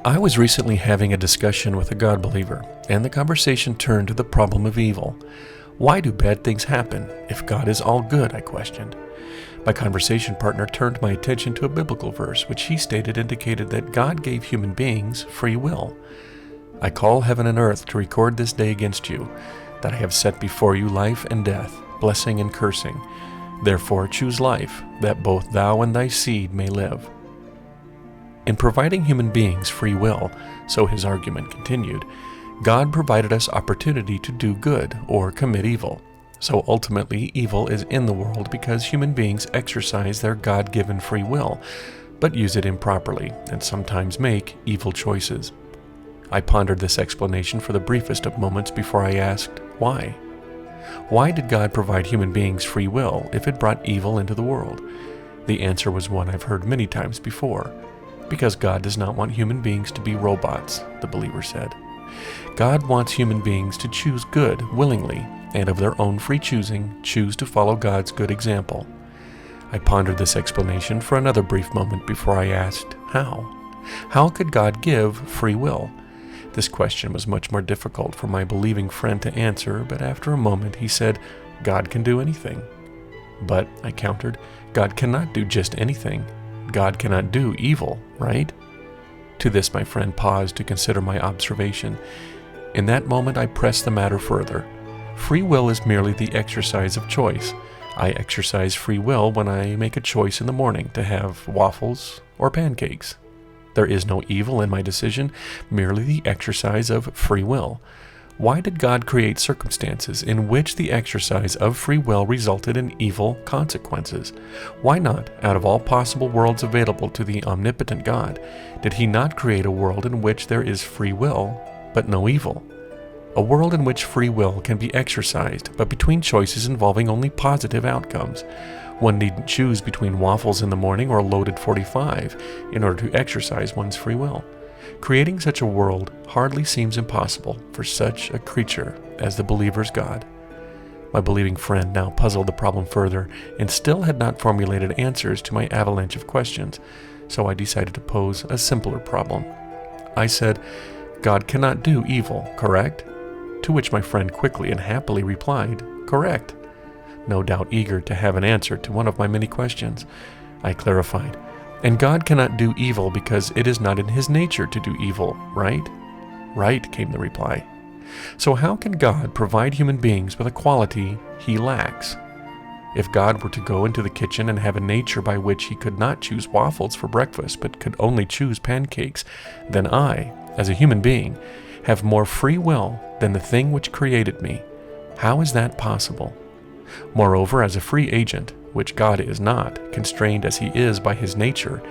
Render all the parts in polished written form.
I was recently having a discussion with a God believer, and the conversation turned to the problem of evil. Why do bad things happen if God is all good? I questioned. My conversation partner turned my attention to a biblical verse, which he stated indicated that God gave human beings free will. I call heaven and earth to record this day against you, that I have set before you life and death, blessing and cursing. Therefore choose life, that both thou and thy seed may live. In providing human beings free will, so his argument continued, God provided us opportunity to do good or commit evil. So ultimately, evil is in the world because human beings exercise their God-given free will, but use it improperly and sometimes make evil choices. I pondered this explanation for the briefest of moments before I asked, why? Why did God provide human beings free will if it brought evil into the world? The answer was one I've heard many times before. Because God does not want human beings to be robots, the believer said. God wants human beings to choose good willingly, and of their own free choosing, choose to follow God's good example. I pondered this explanation for another brief moment before I asked, how? How could God give free will? This question was much more difficult for my believing friend to answer, but after a moment he said, God can do anything. But, I countered, God cannot do just anything. God cannot do evil, right? To this my friend paused to consider my observation. In that moment I pressed the matter further. Free will is merely the exercise of choice. I exercise free will when I make a choice in the morning to have waffles or pancakes. There is no evil in my decision, merely the exercise of free will. Why did God create circumstances in which the exercise of free will resulted in evil consequences? Why not, out of all possible worlds available to the omnipotent God, did he not create a world in which there is free will, but no evil? A world in which free will can be exercised, but between choices involving only positive outcomes. One needn't choose between waffles in the morning or loaded 45 in order to exercise one's free will. Creating such a world hardly seems impossible for such a creature as the believer's God. My believing friend now puzzled the problem further and still had not formulated answers to my avalanche of questions, so I decided to pose a simpler problem. I said, God cannot do evil, correct? To which my friend quickly and happily replied, correct. No doubt eager to have an answer to one of my many questions, I clarified, and God cannot do evil because it is not in his nature to do evil, right? Right, came the reply. So how can God provide human beings with a quality he lacks? If God were to go into the kitchen and have a nature by which he could not choose waffles for breakfast but could only choose pancakes, then I, as a human being, have more free will than the thing which created me. How is that possible? Moreover, as a free agent, which God is not, constrained as he is by his nature,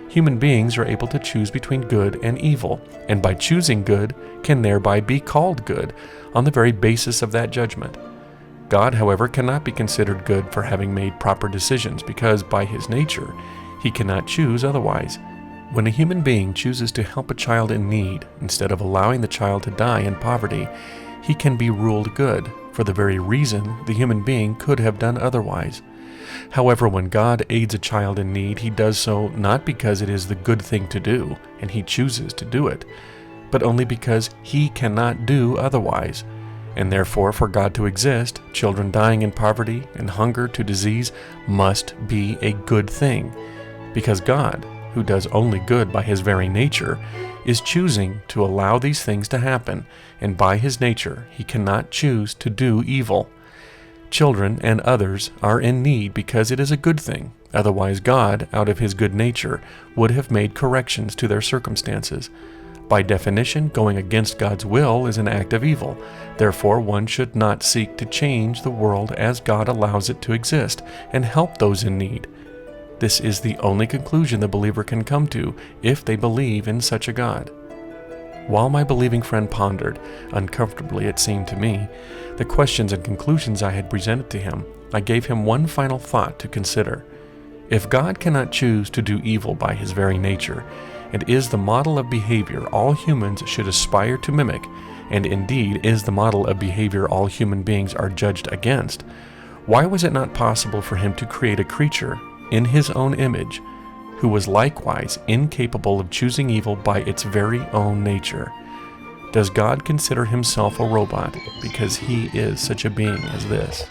human beings are able to choose between good and evil, and by choosing good, can thereby be called good, on the very basis of that judgment. God, however, cannot be considered good for having made proper decisions, because by his nature, he cannot choose otherwise. When a human being chooses to help a child in need, instead of allowing the child to die in poverty, he can be ruled good, for the very reason the human being could have done otherwise. However, when God aids a child in need, he does so not because it is the good thing to do, and he chooses to do it, but only because he cannot do otherwise. And therefore, for God to exist, children dying in poverty and hunger to disease must be a good thing, because God, who does only good by his very nature, is choosing to allow these things to happen, and by his nature he cannot choose to do evil. Children and others are in need because it is a good thing. Otherwise God, out of his good nature, would have made corrections to their circumstances. By definition, going against God's will is an act of evil. Therefore, one should not seek to change the world as God allows it to exist and help those in need. This is the only conclusion the believer can come to if they believe in such a God. While my believing friend pondered, uncomfortably it seemed to me, the questions and conclusions I had presented to him, I gave him one final thought to consider. If God cannot choose to do evil by his very nature, and is the model of behavior all humans should aspire to mimic, and indeed is the model of behavior all human beings are judged against, why was it not possible for him to create a creature in his own image, who was likewise incapable of choosing evil by its very own nature. Does God consider himself a robot because he is such a being as this?